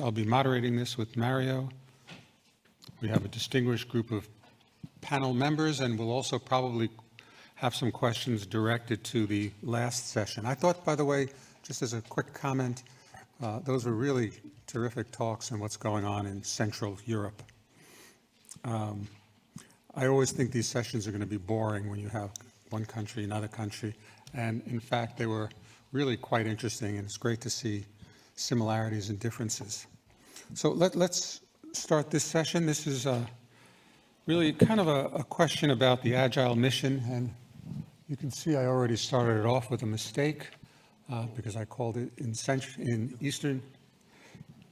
I'll be moderating this with Mario. We have a distinguished group of panel members, and we'll also probably have some questions directed to the last session. I thought, by the way, just as a quick comment, those were really terrific talks on what's going on in Central Europe. I always think these sessions are going to be boring when you have one country, another country, and in fact, they were really quite interesting, and it's great to see similarities and differences. So let's start this session. This is really kind of a question about the Agile mission, and you can see I already started it off with a mistake because I called it in Eastern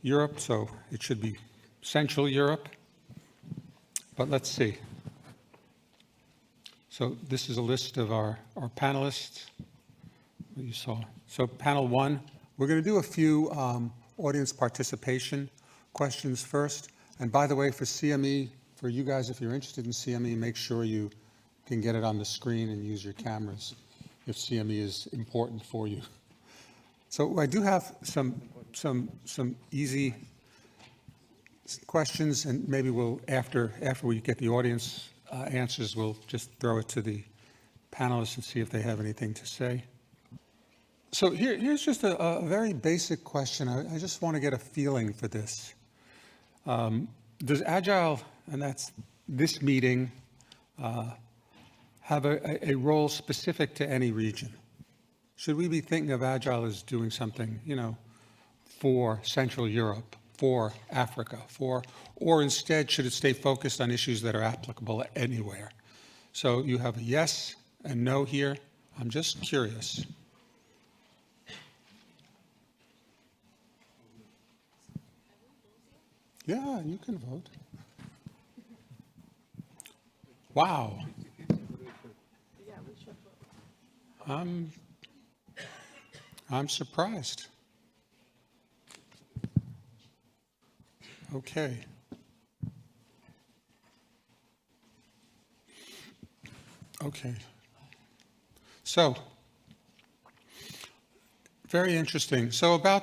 Europe, so it should be Central Europe, but let's see. So this is a list of our panelists that you saw. So panel one, we're going to do a few audience participation questions first. And by the way, for CME, for you guys, if you're interested in CME, make sure you can get it on the screen and use your cameras if CME is important for you. So I do have some easy questions, and maybe we'll, after we get the audience answers, we'll just throw it to the panelists and see if they have anything to say. So here's just a very basic question. I just want to get a feeling for this. Does Agile, and that's this meeting, have a role specific to any region? Should we be thinking of Agile as doing something, for Central Europe, for Africa, or instead should it stay focused on issues that are applicable anywhere? So you have a yes and no here. I'm just curious. Yeah, you can vote. Wow. I'm surprised. Okay. Okay. So, very interesting. So about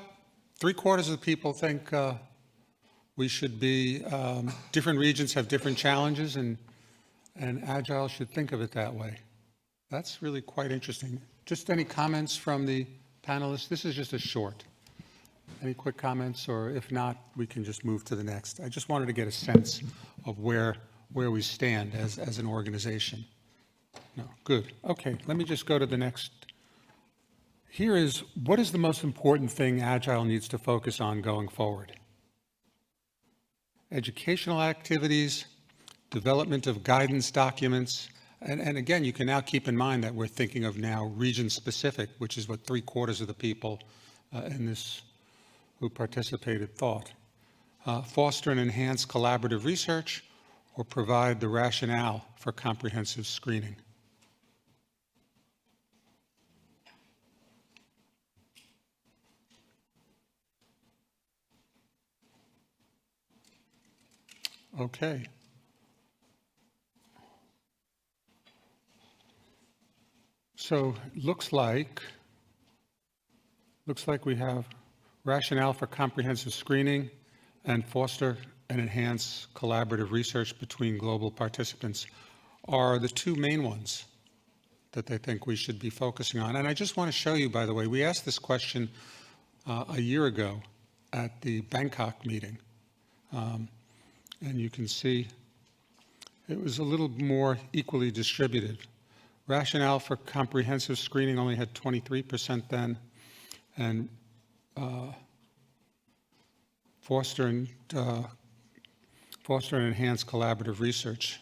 3/4 of the people think we should be, different regions have different challenges, and Agile should think of it that way. That's really quite interesting. Just any comments from the panelists? This is just a short. Any quick comments, or if not, we can just move to the next. I just wanted to get a sense of where we stand as an organization. No, good. Okay, let me just go to the next. Here is, what is the most important thing Agile needs to focus on going forward? Educational activities, development of guidance documents, and again, you can now keep in mind that we're thinking of now region-specific, which is what 3/4 of the people in this who participated thought. Foster and enhance collaborative research, or provide the rationale for comprehensive screening. Okay. So looks like we have rationale for comprehensive screening and foster and enhance collaborative research between global participants are the two main ones that they think we should be focusing on. And I just want to show you, by the way, we asked this question a year ago at the Bangkok meeting. And you can see it was a little more equally distributed. Rationale for comprehensive screening only had 23% then, and foster and enhance collaborative research.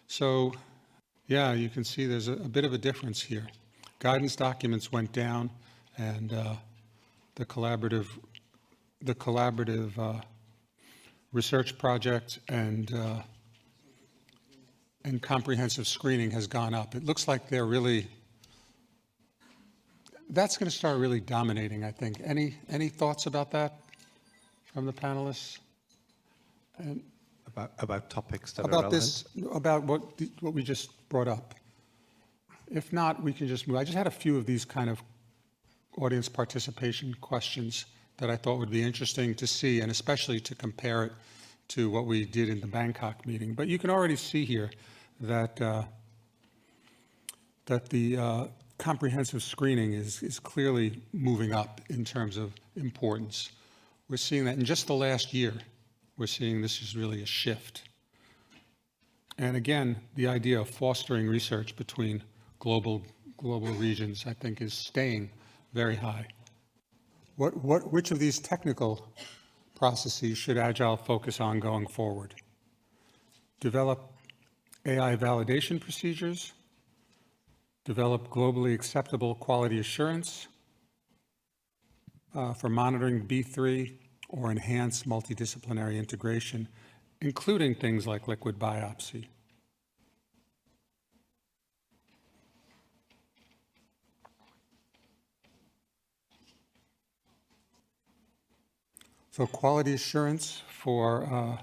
So, yeah, you can see there's a bit of a difference here. Guidance documents went down, and the collaborative research project and comprehensive screening has gone up. It looks like they're really, that's going to start really dominating, I think. Any thoughts about that from the panelists? And about topics that about are this, about what we just brought up. If not, we can just move. I just had a few of these kind of audience participation questions that I thought would be interesting to see, and especially to compare it to what we did in the Bangkok meeting. But you can already see here that the comprehensive screening is clearly moving up in terms of importance. We're seeing that in just the last year. We're seeing this is really a shift. And again, the idea of fostering research between global regions, I think, is staying very high. Which of these technical processes should Agile focus on going forward? Develop AI validation procedures, develop globally acceptable quality assurance for monitoring B3, or enhance multidisciplinary integration, including things like liquid biopsy. So quality assurance for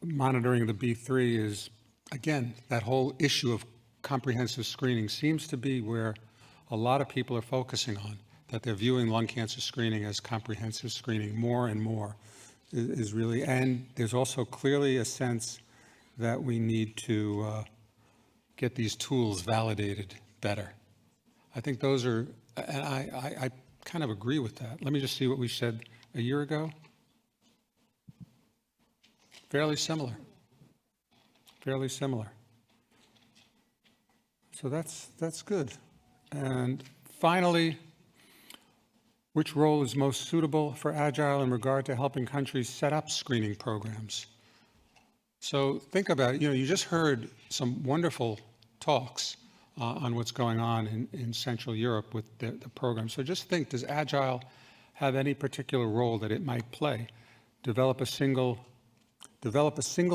monitoring the B3 is, again, that whole issue of comprehensive screening seems to be where a lot of people are focusing on, that they're viewing lung cancer screening as comprehensive screening more and more is really, and there's also clearly a sense that we need to get these tools validated better. I think those are, and I kind of agree with that. Let me just see what we said a year ago. Fairly similar. Fairly similar. So that's good. And finally, which role is most suitable for Agile in regard to helping countries set up screening programs? So think about it. You just heard some wonderful talks on what's going on in Central Europe with the program. So just think, does Agile have any particular role that it might play? Develop a single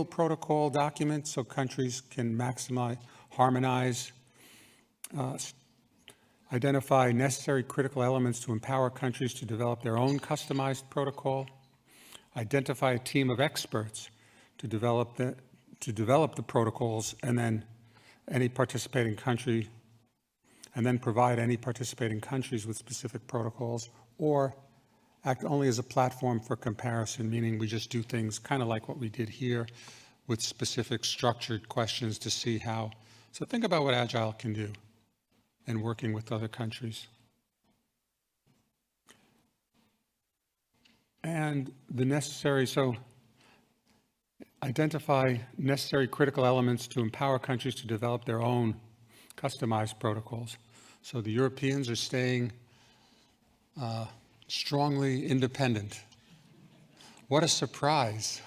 protocol document so countries can maximize, harmonize, identify necessary critical elements to empower countries to develop their own customized protocol, identify a team of experts to develop the protocols, and then any participating country, and then provide any participating countries with specific protocols, or act only as a platform for comparison, meaning we just do things kind of like what we did here with specific structured questions to see how. So think about what Agile can do and working with other countries. And the necessary, so identify necessary critical elements to empower countries to develop their own customized protocols. So the Europeans are staying strongly independent. What a surprise.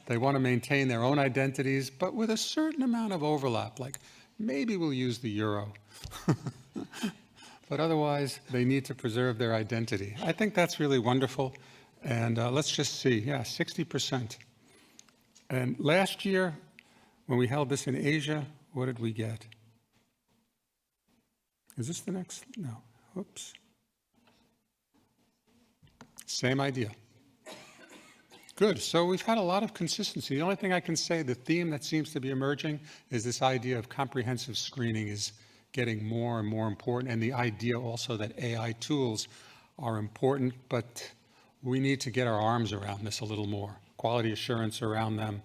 They want to maintain their own identities, but with a certain amount of overlap, like maybe we'll use the euro. But otherwise, they need to preserve their identity. I think that's really wonderful. And let's just see, yeah, 60%. And last year, when we held this in Asia, what did we get? Is this the next? No, oops. Same idea. Good, so we've had a lot of consistency. The only thing I can say, the theme that seems to be emerging is this idea of comprehensive screening is getting more and more important, and the idea also that AI tools are important, but we need to get our arms around this a little more. Quality assurance around them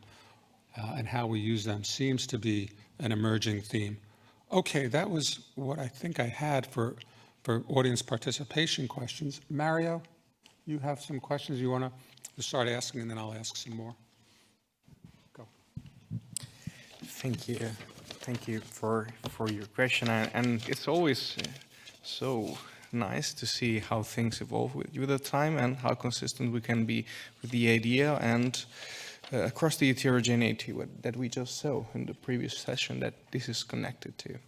and how we use them seems to be an emerging theme. Okay, that was what I think I had for audience participation questions. Mario, you have some questions you want to start asking, and then I'll ask some more. Go. Thank you. Thank you for your question. And it's always so nice to see how things evolve with the time and how consistent we can be with the idea and across the heterogeneity that we just saw in the previous session that this is connected to.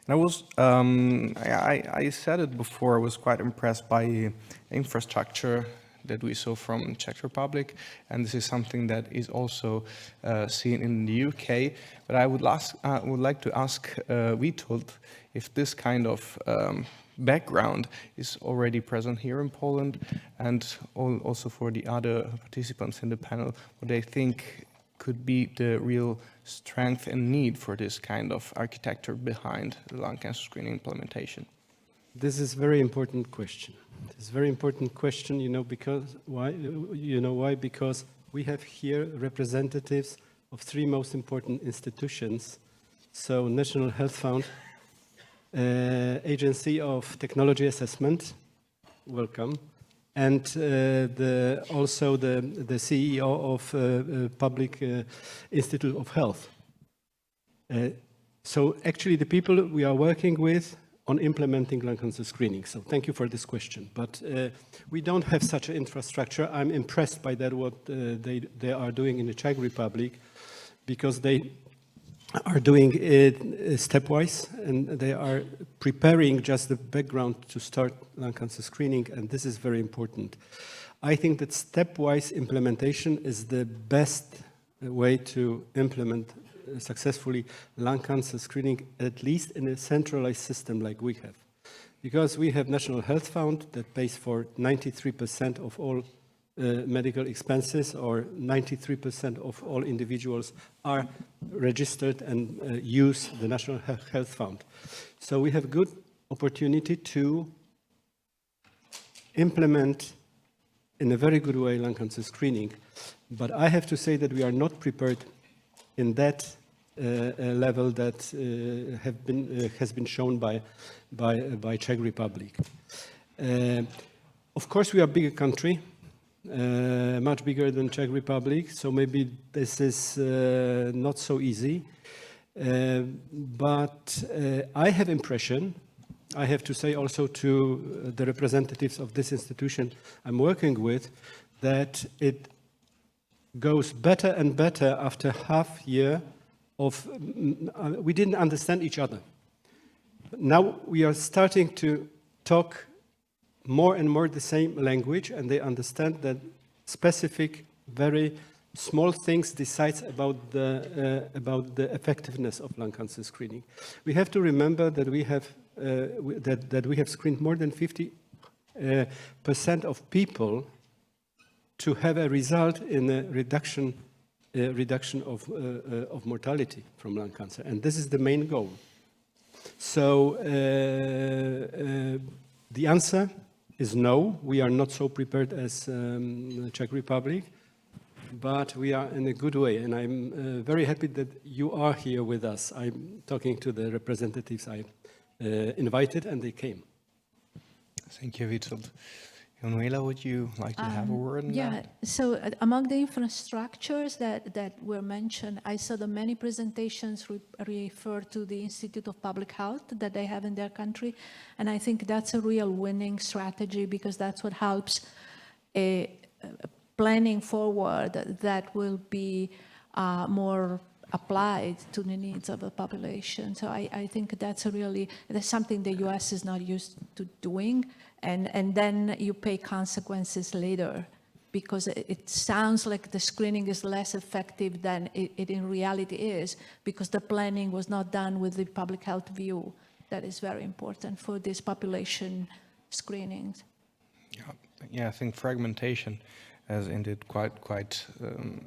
And I said it before, I was quite impressed by infrastructure that we saw from Czech Republic, and this is something that is also seen in the UK. But I would like to ask Witold if this kind of background is already present here in Poland, and also for the other participants in the panel, what they think could be the real strength and need for this kind of architecture behind the lung cancer screening implementation. This is a very important question. It's a very important question, because why? Why? Because we have here representatives of three most important institutions. So National Health Fund, Agency of Technology Assessment, welcome, and also the CEO of Public Institute of Health. So actually the people we are working with on implementing lung cancer screening. So thank you for this question. But we don't have such an infrastructure. I'm impressed by that, what they are doing in the Czech Republic, because they are doing it stepwise, and they are preparing just the background to start lung cancer screening, and this is very important. I think that stepwise implementation is the best way to implement successfully lung cancer screening, at least in a centralized system like we have. Because we have National Health Fund that pays for 93% of all medical expenses, or 93% of all individuals are registered and use the National Health Fund. So we have good opportunity to implement in a very good way lung cancer screening. But I have to say that we are not prepared in that level that has been shown by Czech Republic. Of course, we are a bigger country, much bigger than Czech Republic, so maybe this is not so easy. But I have impression, I have to say also to the representatives of this institution I'm working with, that it goes better and better after half year of, we didn't understand each other. Now we are starting to talk more and more the same language, and they understand that specific, very small things decides about the effectiveness of lung cancer screening. We have to remember that we have screened more than 50% of people to have a result in a reduction of mortality from lung cancer, and this is the main goal. So the answer is no. We are not so prepared as the Czech Republic, but we are in a good way, and I'm very happy that you are here with us. I'm talking to the representatives I invited, and they came. Thank you, Witold. Emanuela, would you like to have a word on that? So among the infrastructures that were mentioned, I saw that many presentations refer to the Institute of Public Health that they have in their country, and I think that's a real winning strategy, because that's what helps planning forward that will be more applied to the needs of the population. So I think that's something the US is not used to doing, and then you pay consequences later, because it sounds like the screening is less effective than it in reality is, because the planning was not done with the public health view. That is very important for this population screenings. Yeah, I think fragmentation is indeed quite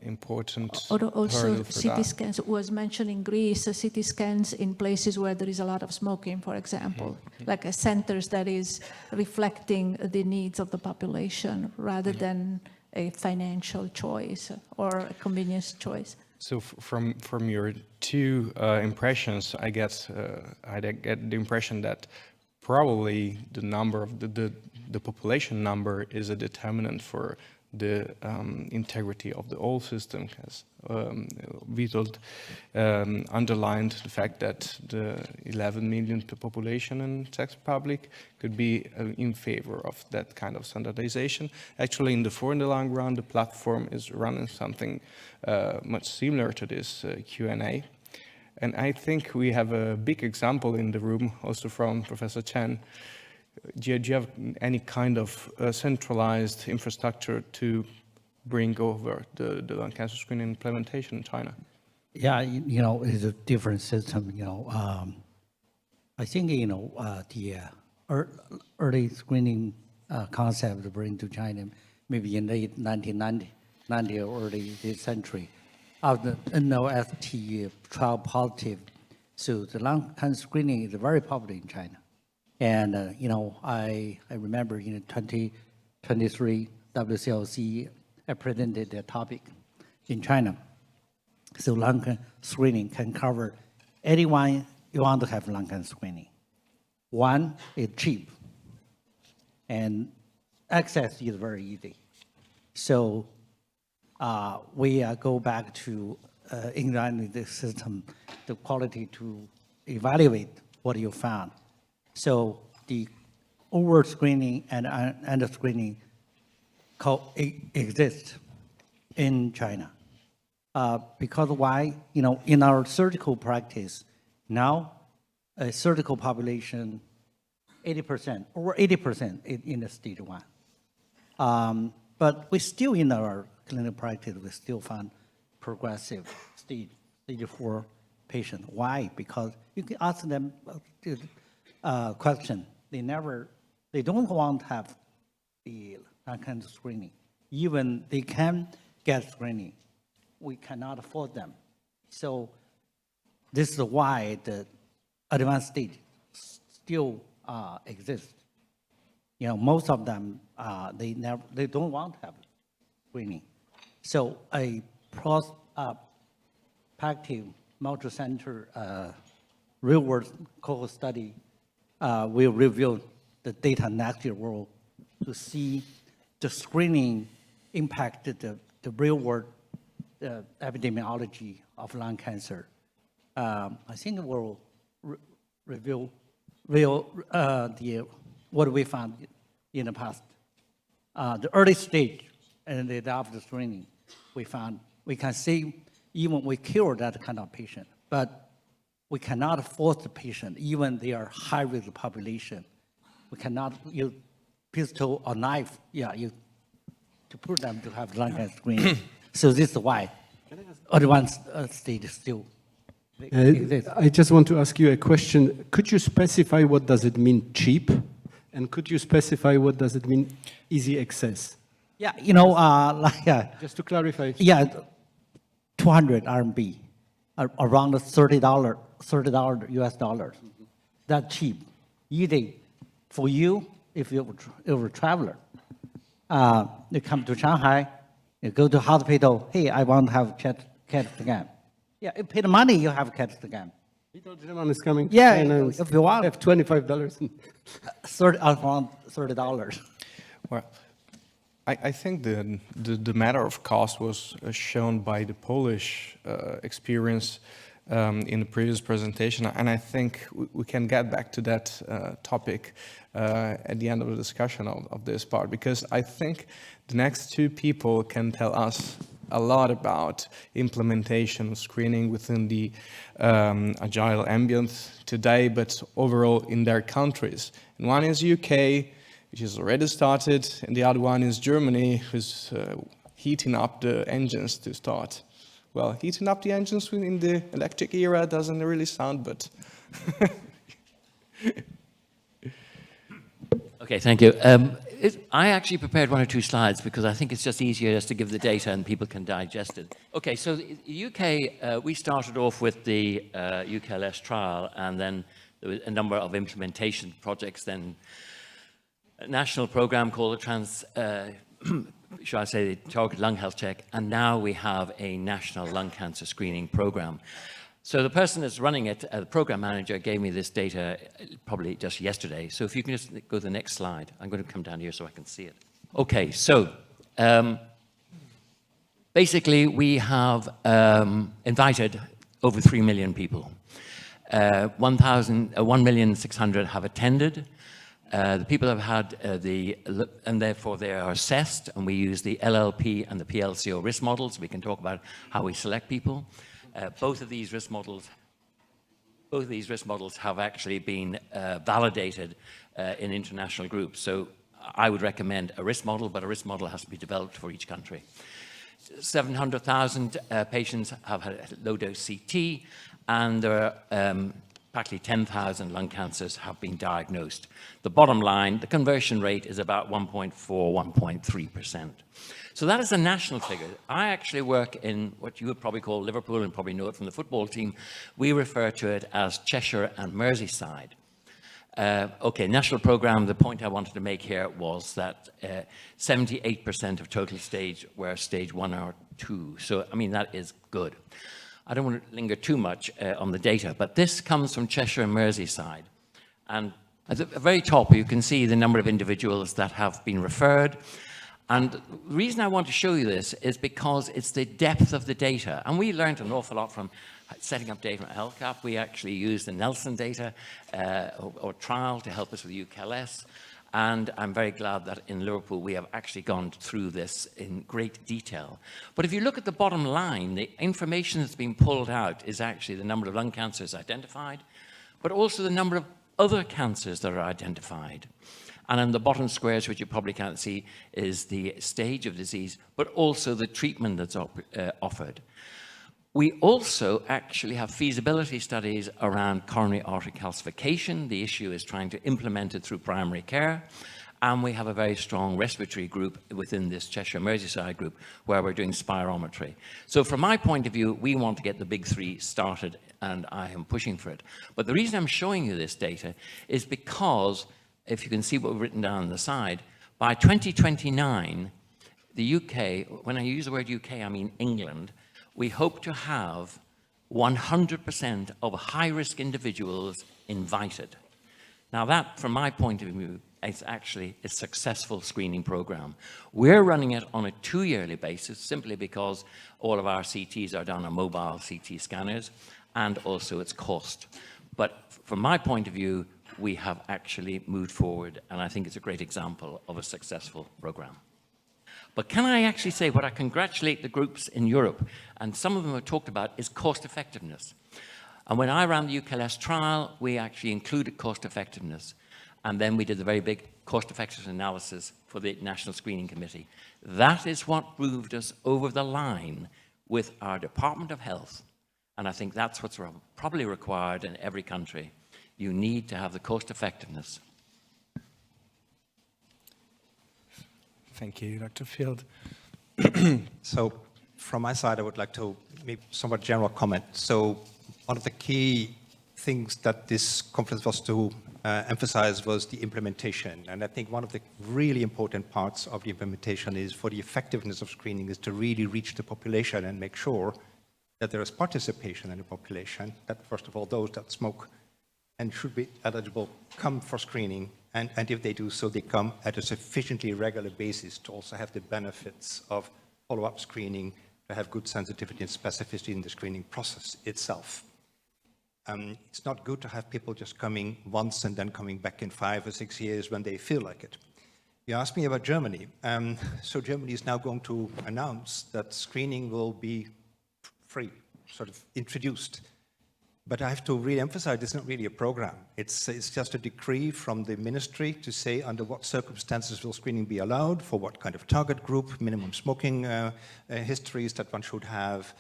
important. Also, CT scans was mentioned in Greece. CT scans in places where there is a lot of smoking, for example, like centers that is reflecting the needs of the population rather than a financial choice or a convenience choice. So from your two impressions, I get the impression that probably the number of the population number is a determinant for the integrity of the whole system, as Witold underlined the fact that the 11 million population in Czech Republic could be in favor of that kind of standardization. Actually, in the long run, the platform is running something much similar to this Q&A. And I think we have a big example in the room, also from Professor Chen. Do you have any kind of centralized infrastructure to bring over the lung cancer screening implementation in China? Yeah, it's a different system. I think the early screening concept bring to China maybe in late 1990 or early this century. Of the NOFT trial positive, so the lung cancer screening is very popular in China. And, you know, I remember in 2023 WCLC, I presented the topic in China. So lung cancer screening can cover anyone you want to have lung cancer screening. One, it's cheap, and access is very easy. So we go back to in the system, the quality to evaluate what you found. So the over screening and under screening exist in China. Because why? You know, in our surgical practice, now a surgical population, 80%, over 80% in the stage 1. But we still, in our clinical practice, we still find progressive stage 4 patient. Why? Because you can ask them question. They don't want to have the lung cancer screening. Even they can get screening, we cannot afford them. So this is why the advanced stage still exists. You know, most of them, they don't want to have screening. So a prospective multi-center real-world cohort study will reveal the data next year to see the screening impacted the real-world epidemiology of lung cancer. I think it will reveal what we found in the past. The early stage and the after screening, we can see even we cure that kind of patient, but we cannot force the patient, even they are high-risk population. We cannot use pistol or knife, to put them to have lung cancer screening. So this is why advanced stage still exists. I just want to ask you a question. Could you specify what does it mean cheap? And could you specify what does it mean easy access? Yeah, you know, Just to clarify. 200 RMB, around $30 US dollars. That's cheap. Easy for you if you're a traveler. You come to Shanghai, you go to hospital, hey, I want to have CAT scan. Yeah, you pay the money, you have CAT scan. He told German is coming. Yeah, and if you want. have $25. Around $30. Well, I think the matter of cost was shown by the Polish experience in the previous presentation, and I think we can get back to that topic at the end of the discussion of this part, because I think the next two people can tell us a lot about implementation of screening within the agile ambient today, but overall in their countries. And one is UK, which has already started, and the other one is Germany, who's heating up the engines to start. Well, heating up the engines in the electric era doesn't really sound, but... Okay, thank you. I actually prepared 1 or 2 slides because I think it's just easier just to give the data and people can digest it. Okay, so the UK, we started off with the UKLS trial, and then there was a number of implementation projects, then a national program called the shall I say, the Target Lung Health Check, and now we have a national lung cancer screening program. So the person that's running it, the program manager, gave me this data probably just yesterday. So if you can just go to the next slide. I'm going to come down here so I can see it. Okay, so basically we have invited over 3 million people. 1,600,000 have attended. The people have had and therefore they are assessed, and we use the LLP and the PLCO risk models. We can talk about how we select people. Both of these risk models have actually been validated in international groups. So I would recommend a risk model, but a risk model has to be developed for each country. 700,000 patients have had low-dose CT, and there are practically 10,000 lung cancers have been diagnosed. The bottom line, the conversion rate is about 1.4, 1.3%. So that is a national figure. I actually work in what you would probably call Liverpool, and probably know it from the football team. We refer to it as Cheshire and Merseyside. Okay, national program, the point I wanted to make here was that 78% of total stage were stage 1 or 2. So, I mean, that is good. I don't want to linger too much on the data, but this comes from Cheshire and Merseyside. And at the very top, you can see the number of individuals that have been referred. And the reason I want to show you this is because it's the depth of the data. And we learned an awful lot from setting up data from I-ELCAP. We actually used the Nelson data or trial to help us with UKLS. And I'm very glad that in Liverpool, we have actually gone through this in great detail. But if you look at the bottom line, the information that's been pulled out is actually the number of lung cancers identified, but also the number of other cancers that are identified. And in the bottom squares, which you probably can't see, is the stage of disease, but also the treatment that's offered. We also actually have feasibility studies around coronary artery calcification. The issue is trying to implement it through primary care. And we have a very strong respiratory group within this Cheshire Merseyside group where we're doing spirometry. So from my point of view, we want to get the big 3 started, and I am pushing for it. But the reason I'm showing you this data is because, if you can see what we've written down on the side, by 2029, the UK, when I use the word UK, I mean England, we hope to have 100% of high-risk individuals invited. Now that, from my point of view, is actually a successful screening program. We're running it on a 2-yearly basis simply because all of our CTs are done on mobile CT scanners and also its cost. But from my point of view, we have actually moved forward, and I think it's a great example of a successful program. But can I actually say what I congratulate the groups in Europe, and some of them have talked about, is cost effectiveness. And when I ran the UKLS trial, we actually included cost effectiveness. And then we did the very big cost effectiveness analysis for the National Screening Committee. That is what moved us over the line with our Department of Health. And I think that's what's probably required in every country. You need to have the cost effectiveness. Thank you, Dr. Field. So from my side, I would like to make somewhat general comment. So one of the key things that this conference was to emphasize was the implementation. And I think one of the really important parts of the implementation is for the effectiveness of screening is to really reach the population and make sure that there is participation in the population, that first of all, those that smoke and should be eligible come for screening. And if they do so, they come at a sufficiently regular basis to also have the benefits of follow-up screening, to have good sensitivity and specificity in the screening process itself. It's not good to have people just coming once and then coming back in 5 or 6 years when they feel like it. You asked me about Germany. So Germany is now going to announce that screening will be free, sort of introduced. But I have to re-emphasize, it's not really a program. It's just a decree from the ministry to say under what circumstances will screening be allowed, for what kind of target group, minimum smoking histories that one should have,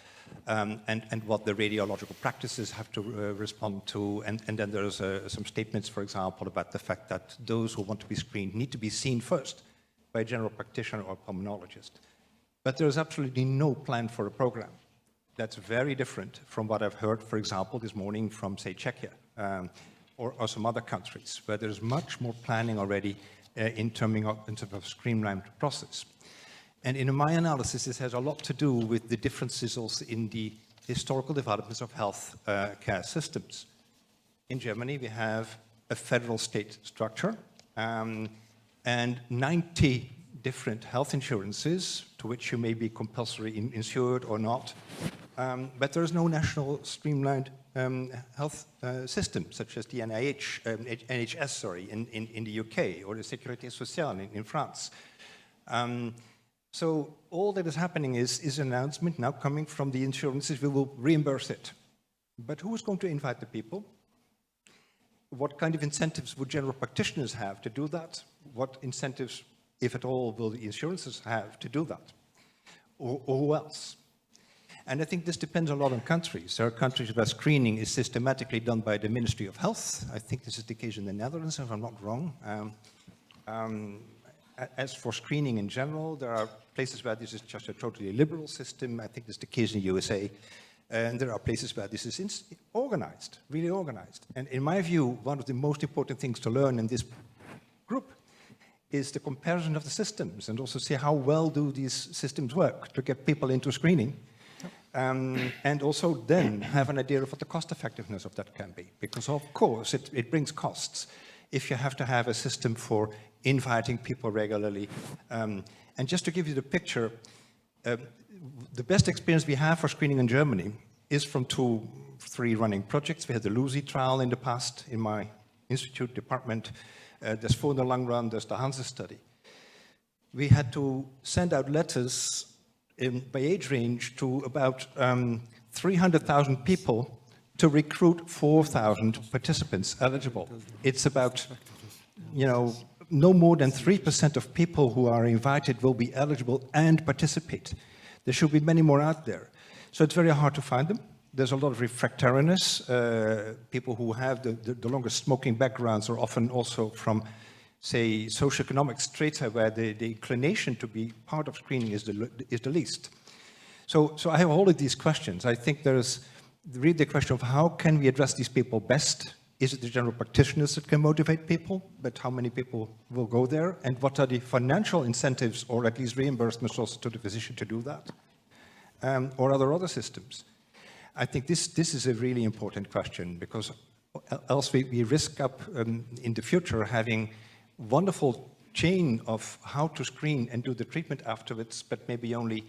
and what the radiological practices have to respond to. And then there's some statements, for example, about the fact that those who want to be screened need to be seen first by a general practitioner or pulmonologist. But there's absolutely no plan for a program. That's very different from what I've heard, for example, this morning from, say, Czechia or some other countries, where there's much more planning already in terms of streamlined process. And in my analysis, this has a lot to do with the differences also in the historical developments of health care systems. In Germany, we have a federal state structure and 90 different health insurances to which you may be compulsory insured or not. But there is no national streamlined health system, such as the NHS, in the UK, or the Sécurité Sociale in France. So all that is happening is an announcement now coming from the insurances, we will reimburse it. But who is going to invite the people? What kind of incentives would general practitioners have to do that? What incentives, if at all, will the insurances have to do that? Or who else? And I think this depends a lot on countries. There are countries where screening is systematically done by the Ministry of Health. I think this is the case in the Netherlands, if I'm not wrong. As for screening in general, there are places where this is just a totally liberal system. I think this is the case in the USA. And there are places where this is organized, really organized. And in my view, one of the most important things to learn in this group is the comparison of the systems and also see how well do these systems work to get people into screening. And also then have an idea of what the cost effectiveness of that can be. Because of course it brings costs if you have to have a system for inviting people regularly. And just to give you the picture, the best experience we have for screening in Germany is from 3 running projects. We had the LUSI trial in the past in my institute department. There's 4 in the long run, there's the Hanse study. We had to send out letters by age range to about 300,000 people to recruit 4,000 participants eligible. It's about, no more than 3% of people who are invited will be eligible and participate. There should be many more out there. So it's very hard to find them. There's a lot of refractoriness. People who have the longest smoking backgrounds are often also from, say, socioeconomic strata where the inclination to be part of screening is the least. So I have all of these questions. I think there's really the question of how can we address these people best? Is it the general practitioners that can motivate people, but how many people will go there? And what are the financial incentives or at least reimbursements also to the physician to do that? Or are there other systems? I think this is a really important question because else we risk up in the future having wonderful chain of how to screen and do the treatment afterwards, but maybe only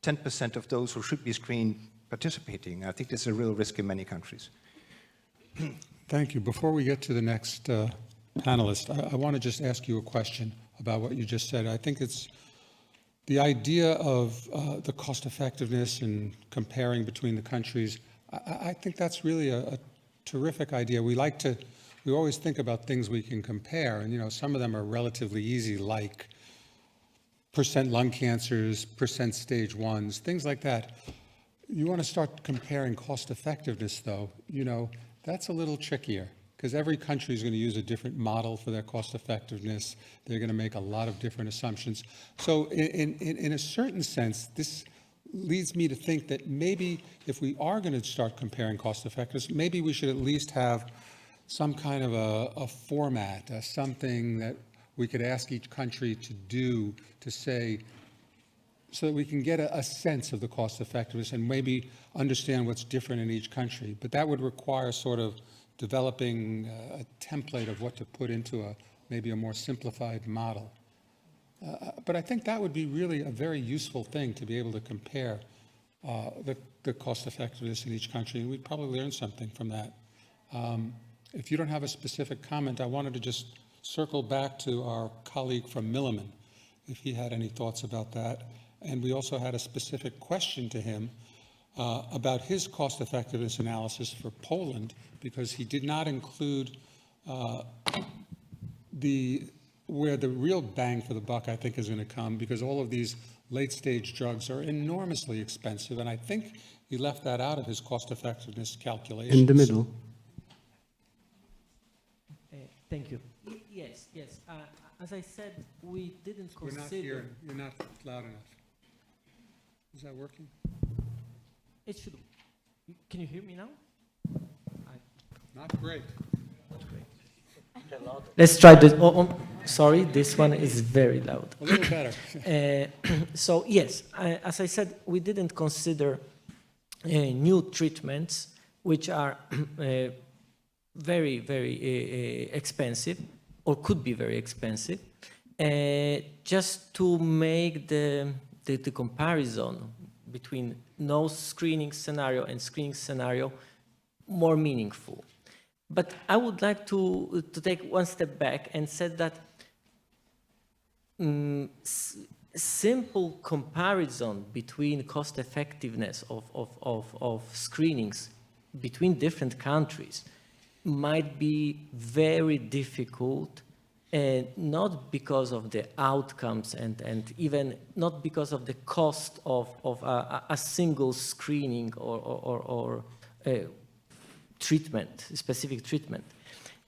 10% of those who should be screened participating. I think there's a real risk in many countries. Thank you. Before we get to the next panelist, I want to just ask you a question about what you just said. I think it's the idea of the cost effectiveness and comparing between the countries. I think that's really a terrific idea. We always think about things we can compare, and some of them are relatively easy, like percent lung cancers, percent stage 1s, things like that. You want to start comparing cost effectiveness, though, that's a little trickier because every country is going to use a different model for their cost effectiveness. They're going to make a lot of different assumptions. So in a certain sense, this leads me to think that maybe if we are going to start comparing cost effectiveness, maybe we should at least have some kind of a format, something that we could ask each country to do to say, so that we can get a sense of the cost effectiveness and maybe understand what's different in each country. But that would require sort of developing a template of what to put into maybe a more simplified model. But I think that would be really a very useful thing to be able to compare the cost effectiveness in each country, and we'd probably learn something from that. If you don't have a specific comment, I wanted to just circle back to our colleague from Milliman, if he had any thoughts about that. And we also had a specific question to him about his cost effectiveness analysis for Poland, because he did not include where the real bang for the buck, I think, is going to come, because all of these late-stage drugs are enormously expensive, and I think he left that out of his cost-effectiveness calculations. In the middle. Thank you. Yes. As I said, we didn't consider... You're not loud enough. Is that working? It should... Can you hear me now? Not great. Let's try this. Sorry, this one is very loud. A little better. So yes, as I said, we didn't consider new treatments which are very, very expensive, or could be very expensive, just to make the comparison between no screening scenario and screening scenario more meaningful. But I would like to take one step back and say that simple comparison between cost effectiveness of screenings between different countries might be very difficult, not because of the outcomes and even not because of the cost of a single screening or treatment, specific treatment.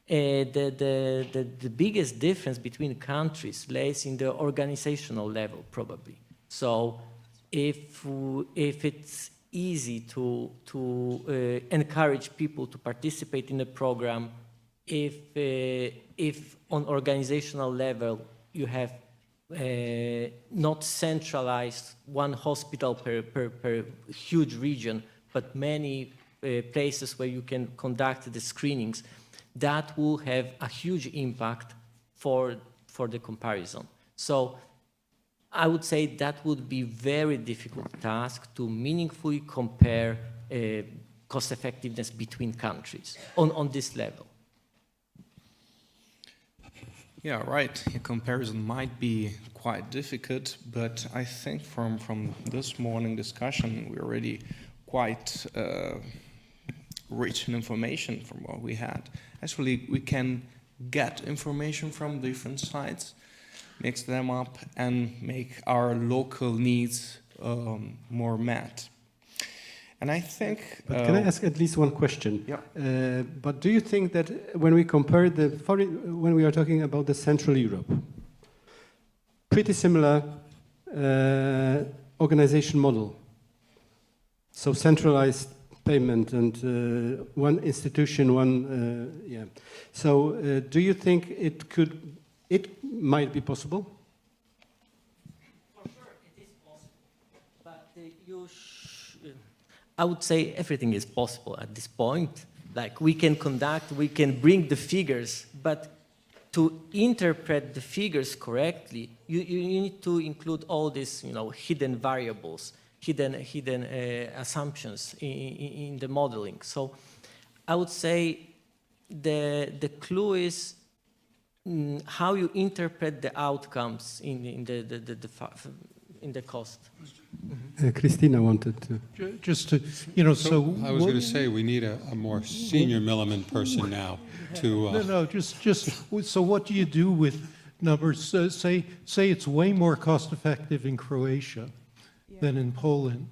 The biggest difference between countries lays in the organizational level, probably. So if it's easy to encourage people to participate in the program if on organizational level you have not centralized one hospital per huge region, but many places where you can conduct the screenings. That will have a huge impact for the comparison. So I would say that would be very difficult task to meaningfully compare cost effectiveness between countries on this level. Yeah, right. A comparison might be quite difficult, but I think from this morning discussion, we're already quite rich in information from what we had. Actually, we can get information from different sites, mix them up, and make our local needs more met. And I think... But can I ask at least one question? Yeah. But do you think that when we compare when we are talking about the Central Europe, pretty similar organization model, so centralized payment and one institution, yeah. So do you think it might be possible? For sure, it is possible, but I would say everything is possible at this point. Like we can bring the figures, but to interpret the figures correctly, you need to include all these, hidden variables, hidden assumptions in the modeling. So I would say the clue is how you interpret the outcomes in the cost. Christina wanted to. Just to, so... I was going to say, we need a more senior Milliman person now to... No, just, so what do you do with numbers? Say it's way more cost effective in Croatia than in Poland.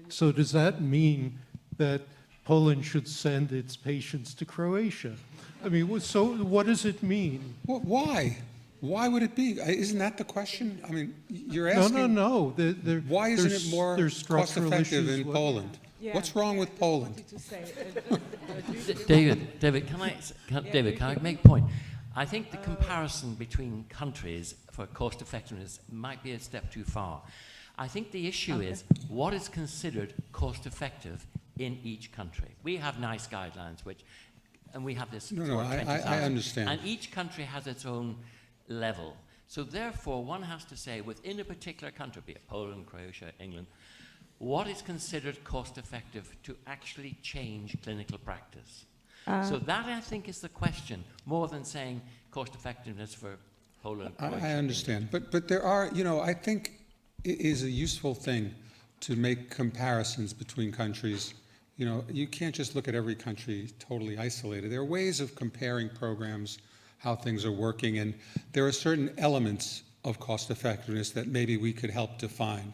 So does that mean that Poland should send its patients to Croatia? I mean, so what does it mean? Why? Why would it be? Isn't that the question? I mean, you're asking... No. Why isn't it more cost-effective in Poland? Yeah. What's wrong with Poland? David, can I make a point? I think the comparison between countries for cost effectiveness might be a step too far. I think the issue is what is considered cost effective in each country. We have NICE guidelines, and we have this. No, I understand. And each country has its own level. So therefore, one has to say within a particular country, be it Poland, Croatia, England, what is considered cost effective to actually change clinical practice? So that, I think, is the question, more than saying cost effectiveness for Poland. Croatia, I understand. But there are, I think it is a useful thing to make comparisons between countries. You can't just look at every country totally isolated. There are ways of comparing programs, how things are working, and there are certain elements of cost effectiveness that maybe we could help define.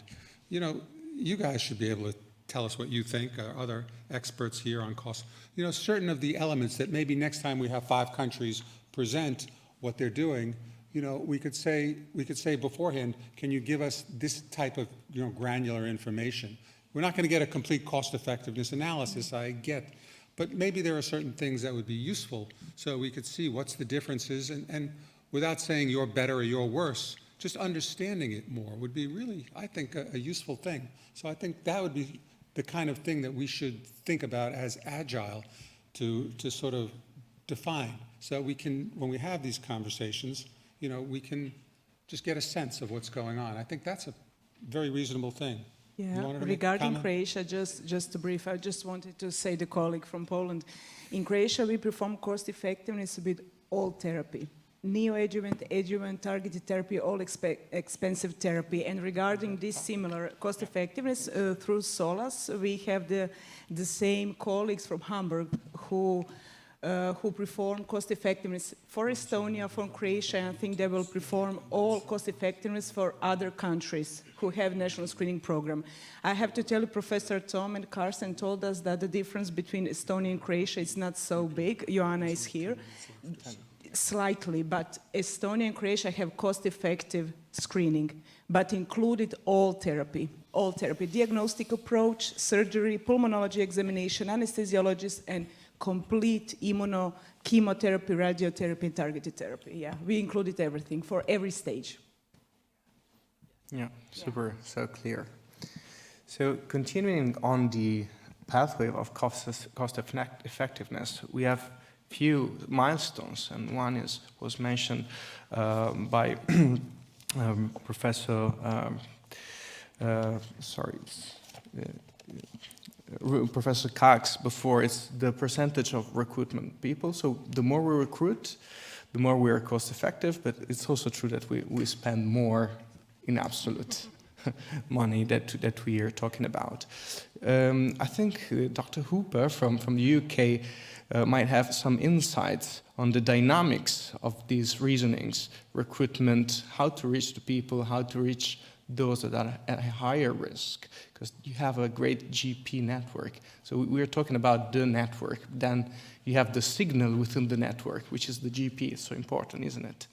You guys should be able to tell us what you think, or other experts here on cost. Certain of the elements that maybe next time we have 5 countries present what they're doing, we could say beforehand, can you give us this type of granular information? We're not going to get a complete cost effectiveness analysis, I get, but maybe there are certain things that would be useful so we could see what's the differences, and without saying you're better or you're worse, just understanding it more would be really, I think, a useful thing. So I think that would be the kind of thing that we should think about as agile to sort of define. So we can, when we have these conversations, we can just get a sense of what's going on. I think that's a very reasonable thing. Yeah, regarding Croatia, just to brief, I just wanted to say the colleague from Poland. In Croatia, we perform cost effectiveness with all therapy. Neoadjuvant, adjuvant, targeted therapy, all expensive therapy. And regarding this similar cost effectiveness through SOLAS, we have the same colleagues from Hamburg who perform cost effectiveness for Estonia, for Croatia, and I think they will perform all cost effectiveness for other countries who have national screening program. I have to tell you, Professor Tom and Carsten told us that the difference between Estonia and Croatia is not so big. Joanna is here. Slightly, but Estonia and Croatia have cost-effective screening, but included all therapy, diagnostic approach, surgery, pulmonology examination, anesthesiologist, and complete chemotherapy, radiotherapy, targeted therapy. Yeah, we included everything for every stage. Yeah, super, so clear. So continuing on the pathway of cost effectiveness, we have few milestones, and one was mentioned by Professor Professor Kaaks before. It's the percentage of recruitment people. So the more we recruit, the more we are cost effective, but it's also true that we spend more in absolute money that we are talking about. I think Dr. Hooper from the UK might have some insights on the dynamics of these reasonings, recruitment, how to reach the people, how to reach those that are at a higher risk, because you have a great GP network. So we're talking about the network. Then you have the signal within the network, which is the GP. It's so important, isn't it?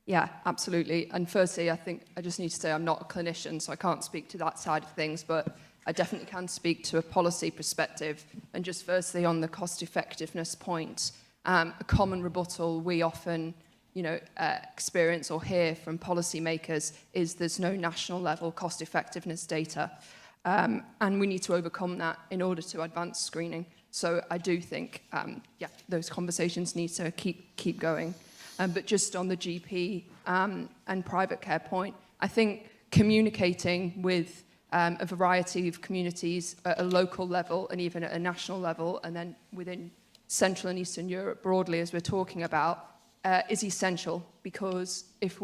Yeah, absolutely. And firstly, I think I just need to say I'm not a clinician, so I can't speak to that side of things, but I definitely can speak to a policy perspective. And just firstly, on the cost effectiveness point, a common rebuttal we often experience or hear from policymakers is there's no national level cost effectiveness data. And we need to overcome that in order to advance screening. So I do think, those conversations need to keep going. But just on the GP and private care point, I think communicating with a variety of communities at a local level and even at a national level, and then within Central and Eastern Europe broadly, as we're talking about, is essential, because if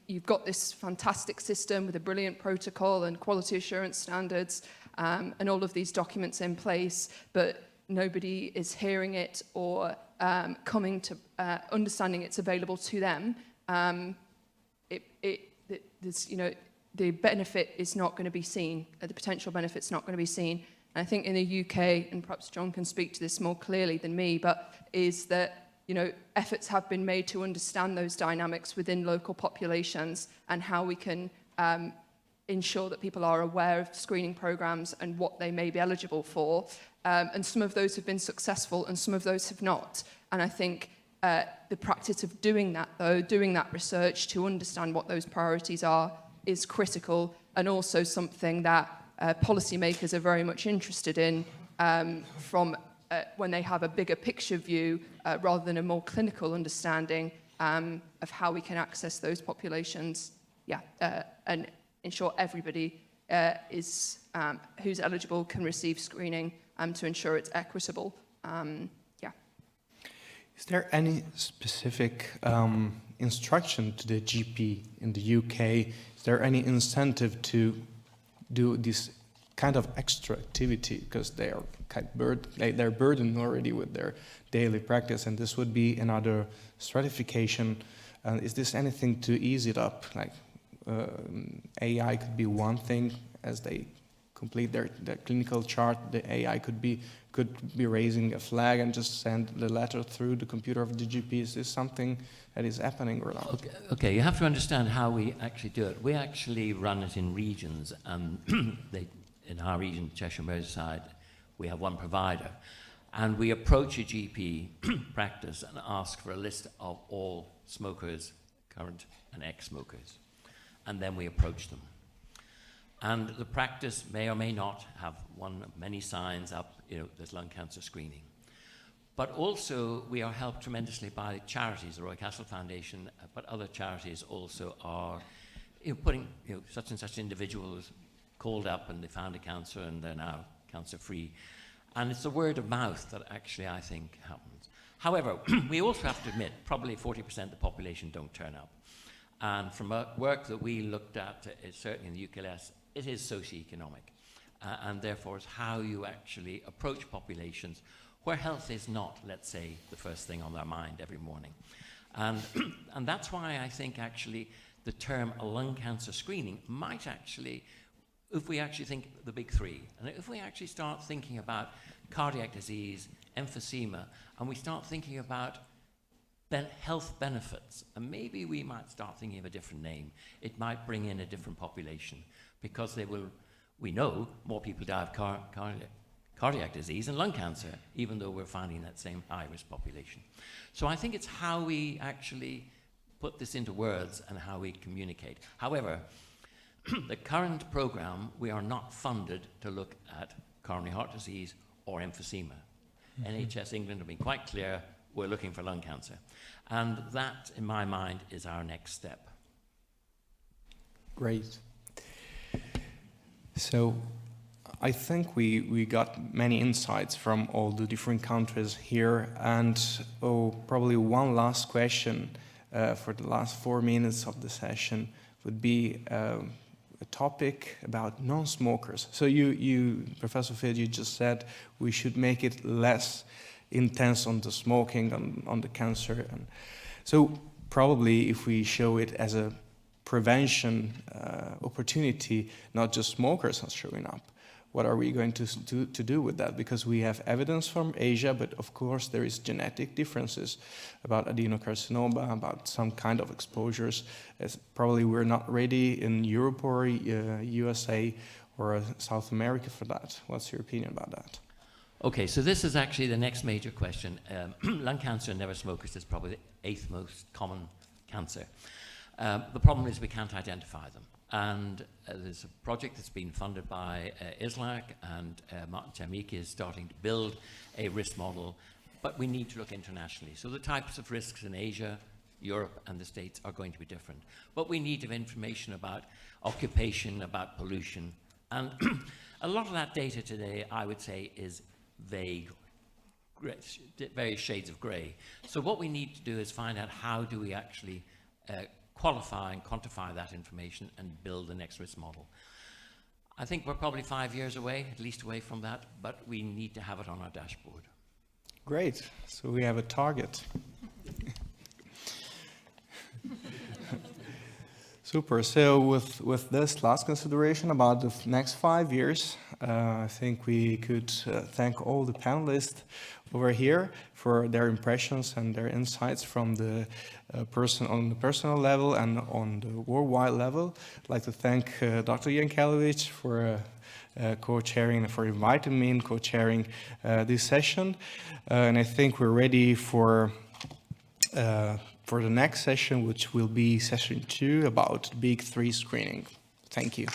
you've got this fantastic system with a brilliant protocol and quality assurance standards and all of these documents in place, but nobody is hearing it or coming to understanding it's available to them, the benefit is not going to be seen, the potential benefit's not going to be seen. And I think in the UK, and perhaps John can speak to this more clearly than me, but is that efforts have been made to understand those dynamics within local populations and how we can ensure that people are aware of screening programs and what they may be eligible for. And some of those have been successful and some of those have not. And I think the practice of doing that, though, doing that research to understand what those priorities are, is critical, and also something that policymakers are very much interested in from when they have a bigger picture view rather than a more clinical understanding of how we can access those populations, and ensure everybody who's eligible can receive screening to ensure it's equitable. Is there any specific instruction to the GP in the UK? Is there any incentive to do this kind of extra activity, because they are they're burdened already with their daily practice, and this would be another stratification? Is this anything to ease it up? Like AI could be one thing as they complete their clinical chart. The AI could be raising a flag and just send the letter through the computer of the GP. Is this something that is happening or not? Okay, you have to understand how we actually do it. We actually run it in regions, and in our region, Cheshire Merseyside, we have one provider, and we approach a GP practice and ask for a list of all smokers, current and ex-smokers, and then we approach them. And the practice may or may not have one of many signs up, there's lung cancer screening. But also, we are helped tremendously by charities, the Roy Castle Foundation, but other charities also are putting such and such individuals called up and they found a cancer and they're now cancer-free. And it's the word of mouth that actually, I think, happens. However, we also have to admit, probably 40% of the population don't turn up. And from work that we looked at, certainly in the UKLS, it is socioeconomic. And therefore, it's how you actually approach populations where health is not, let's say, the first thing on their mind every morning. And that's why I think actually the term lung cancer screening might actually, if we actually think the big three, and if we actually start thinking about cardiac disease, emphysema, and we start thinking about health benefits, and maybe we might start thinking of a different name. It might bring in a different population, because we know more people die of cardiac disease and lung cancer, even though we're finding that same high-risk population. So I think it's how we actually put this into words and how we communicate. However, the current program, we are not funded to look at coronary heart disease or emphysema. NHS England have been quite clear, we're looking for lung cancer. And that, in my mind, is our next step. Great. So I think we got many insights from all the different countries here, and probably one last question for the last 4 minutes of the session would be a topic about non-smokers. So you, Professor Field, you just said we should make it less intense on the smoking, on the cancer. And so probably if we show it as a prevention opportunity, not just smokers are showing up, what are we going to do with that? Because we have evidence from Asia, but of course there is genetic differences about adenocarcinoma, about some kind of exposures. Probably we're not ready in Europe or USA or South America for that. What's your opinion about that? Okay, so this is actually the next major question. Lung cancer in never smokers is probably the 8th most common cancer. The problem is we can't identify them. And there's a project that's been funded by I-ELCAP, and Martin Czermicki is starting to build a risk model, but we need to look internationally. So the types of risks in Asia, Europe, and the States are going to be different. But we need to have information about occupation, about pollution, and a lot of that data today, I would say, is vague, various shades of grey. So what we need to do is find out how do we actually qualify and quantify that information and build the next risk model. I think we're probably 5 years away, at least away from that, but we need to have it on our dashboard. Great, so we have a target. Super, so with this last consideration about the next 5 years, I think we could thank all the panelists over here for their impressions and their insights from the on the personal level and on the worldwide level. I'd like to thank Dr. Yankelevitz for co-chairing, for inviting me and co-chairing this session. And I think we're ready for the next session, which will be session 2 about big 3 screening. Thank you.